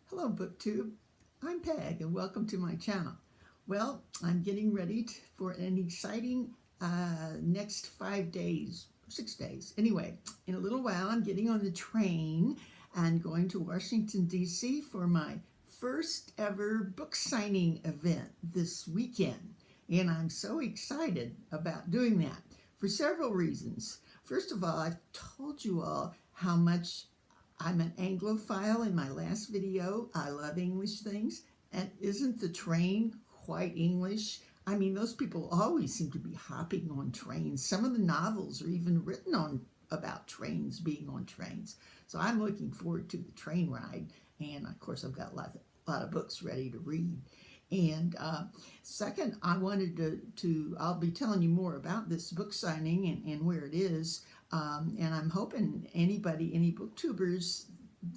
Hello Booktube, I'm Peg and welcome to my channel. Well, I'm getting ready for an exciting next 5 days, 6 days. Anyway, in a little while I'm getting on the train and going to Washington, D.C. for my first ever book signing event this weekend. And I'm so excited about doing that for several reasons. First of all, I've told you all how much I'm an Anglophile in my last video. I love English things. And isn't the train quite English? I mean, those people always seem to be hopping on trains. Some of the novels are even written about trains, being on trains. So I'm looking forward to the train ride. And of course, I've got a lot of books ready to read. And second, I wanted I'll be telling you more about this book signing and where it is. And I'm hoping any booktubers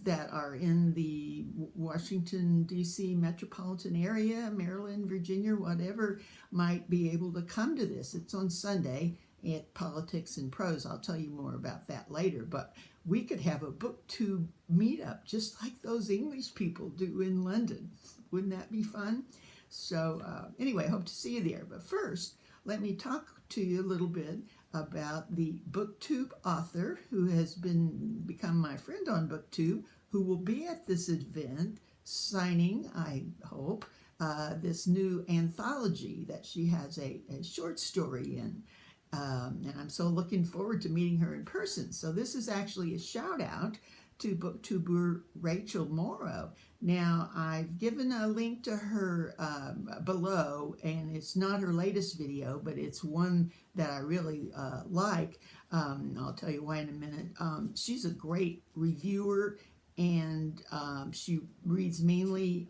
that are in the Washington, D.C. metropolitan area, Maryland, Virginia, whatever, might be able to come to this. It's on Sunday at Politics and Prose. I'll tell you more about that later. But we could have a booktube meetup just like those English people do in London. Wouldn't that be fun? So anyway, I hope to see you there. But first, let me talk to you a little bit about the Booktube Author, who has become my friend on Booktube, who will be at this event signing, I hope, this new anthology that she has a short story in. And I'm so looking forward to meeting her in person. So this is actually a shout out to booktuber Rachel Morrow. Now, I've given a link to her below, and it's not her latest video, but it's one that I really like. I'll tell you why in a minute. She's a great reviewer, and she reads mainly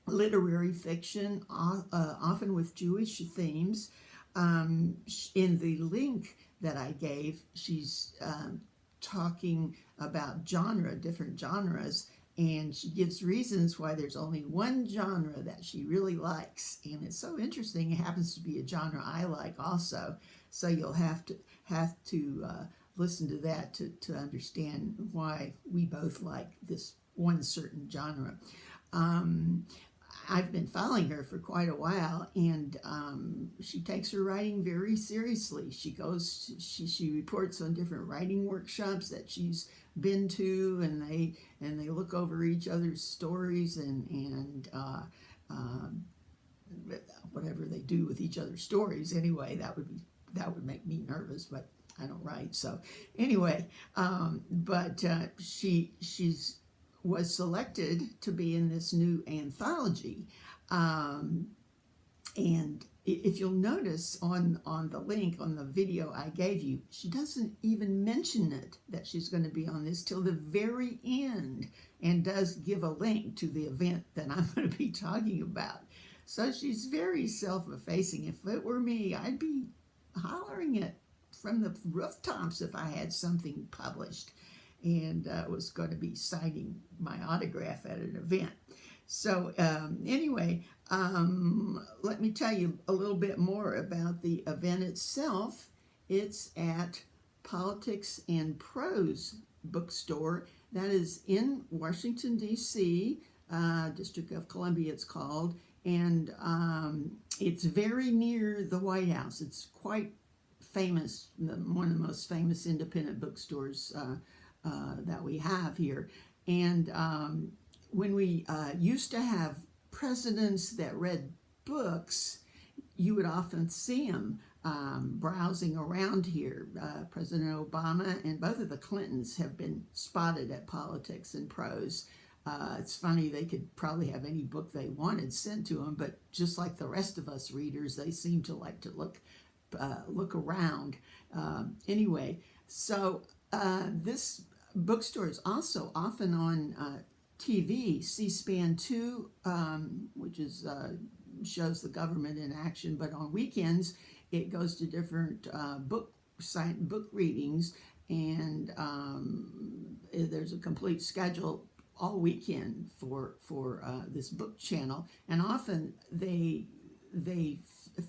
literary fiction, often with Jewish themes. In the link that I gave, she's talking about different genres, and she gives reasons why there's only one genre that she really likes. And it's so interesting. It happens to be a genre I like also. So you'll have to listen to that to understand why we both like this one certain genre. I've been following her for quite a while, and she takes her writing very seriously. She reports on different writing workshops that she's been to, and they look over each other's stories and whatever they do with each other's stories. Anyway, that would make me nervous, but I don't write. So anyway, she's was selected to be in this new anthology. And if you'll notice on the link, on the video I gave you, she doesn't even mention it, that she's going to be on this till the very end, and does give a link to the event that I'm going to be talking about. So she's very self-effacing. If it were me, I'd be hollering it from the rooftops if I had something published and was going to be signing my autograph at an event. So anyway, let me tell you a little bit more about the event itself. It's at Politics and Prose bookstore. That is in Washington, D.C., District of Columbia it's called, and it's very near the White House. It's quite famous, one of the most famous independent bookstores that we have here. And when we used to have presidents that read books, you would often see them browsing around here. President Obama and both of the Clintons have been spotted at Politics and Prose. It's funny, they could probably have any book they wanted sent to them, but just like the rest of us readers, they seem to like to look around. Anyway, so this bookstore is also often on TV, C-SPAN 2, which is shows the government in action, but on weekends it goes to different book readings, and there's a complete schedule all weekend for this book channel, and often they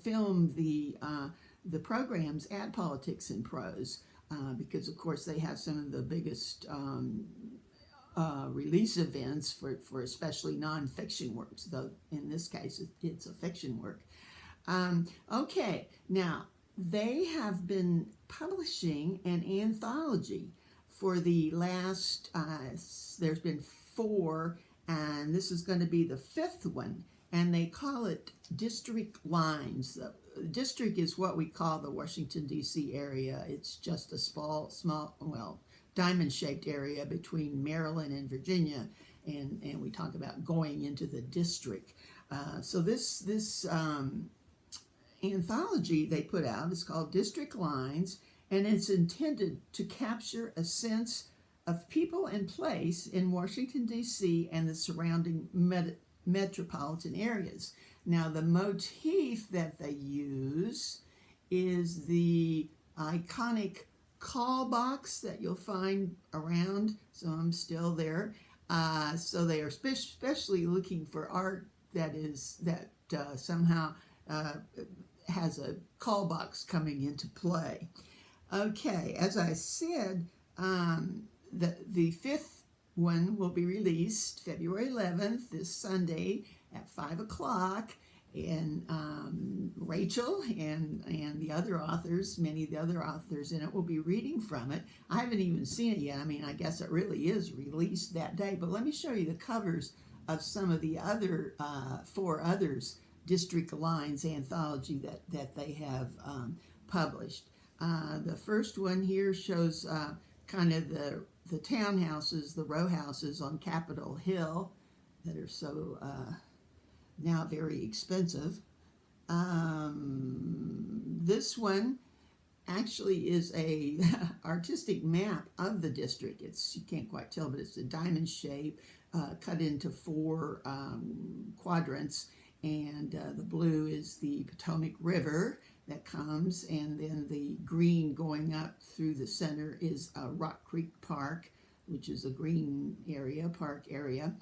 film the programs at Politics and Prose. Because of course they have some of the biggest release events for especially nonfiction works, though in this case it's a fiction work. Okay, now they have been publishing an anthology for the last, there's been 4, and this is going to be the 5th one, and they call it District Lines. The district is what we call the Washington, D.C. area. It's just a small, well, diamond-shaped area between Maryland and Virginia, and we talk about going into the district. So this anthology they put out is called District Lines, and it's intended to capture a sense of people and place in Washington, D.C. and the surrounding metropolitan areas. Now, the motif that they use is the iconic call box that you'll find around, so I'm still there. So they are especially looking for art that somehow has a call box coming into play. Okay, as I said, the 5th one will be released February 11th, this Sunday at 5 o'clock. And Rachel and the other authors, many of the other authors in it, will be reading from it. I haven't even seen it yet. I mean, I guess it really is released that day. But let me show you the covers of some of the other 4 others District Lines anthology that they have published. The first one here shows kind of the townhouses, the row houses on Capitol Hill that are so now very expensive. This one actually is a artistic map of the district. You can't quite tell, but it's a diamond shape cut into 4 quadrants, and the blue is the Potomac River that comes, and then the green going up through the center is Rock Creek Park, which is a green area, park area.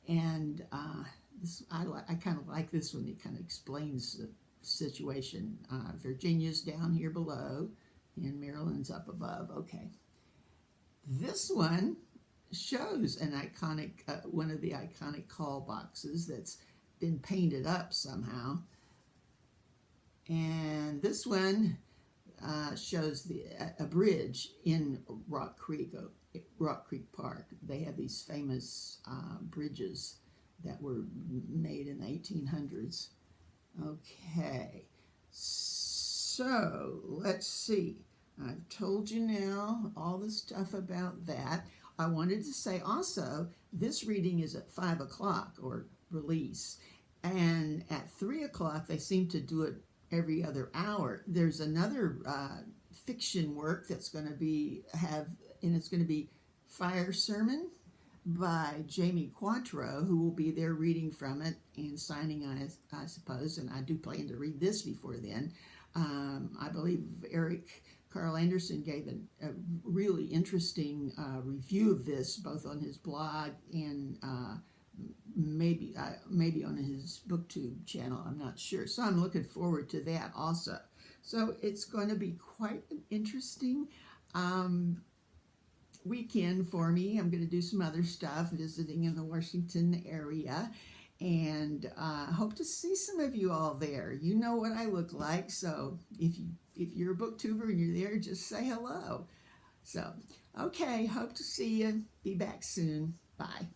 And I kind of like this one. It kind of explains the situation. Virginia's down here below, and Maryland's up above. Okay. This one shows an iconic, one of the iconic call boxes that's been painted up somehow. And this one shows a bridge in Rock Creek Park. They have these famous bridges that were made in the 1800s. Okay, so let's see. I've told you now all the stuff about that. I wanted to say also, this reading is at 5 o'clock, or release, and at 3 o'clock they seem to do it every other hour. There's another fiction work that's going to and it's going to be Fire Sermon by Jamie Quattro, who will be there reading from it and signing, I suppose, and I do plan to read this before then. I believe Eric Carl Anderson gave a really interesting review of this, both on his blog and maybe on his Booktube channel. I'm not sure. So I'm looking forward to that also. So it's going to be quite an interesting weekend for me. I'm going to do some other stuff, visiting in the Washington area, and hope to see some of you all there. You know what I look like, so if you're a booktuber and you're there, just say hello. So, okay, hope to see you. Be back soon. Bye.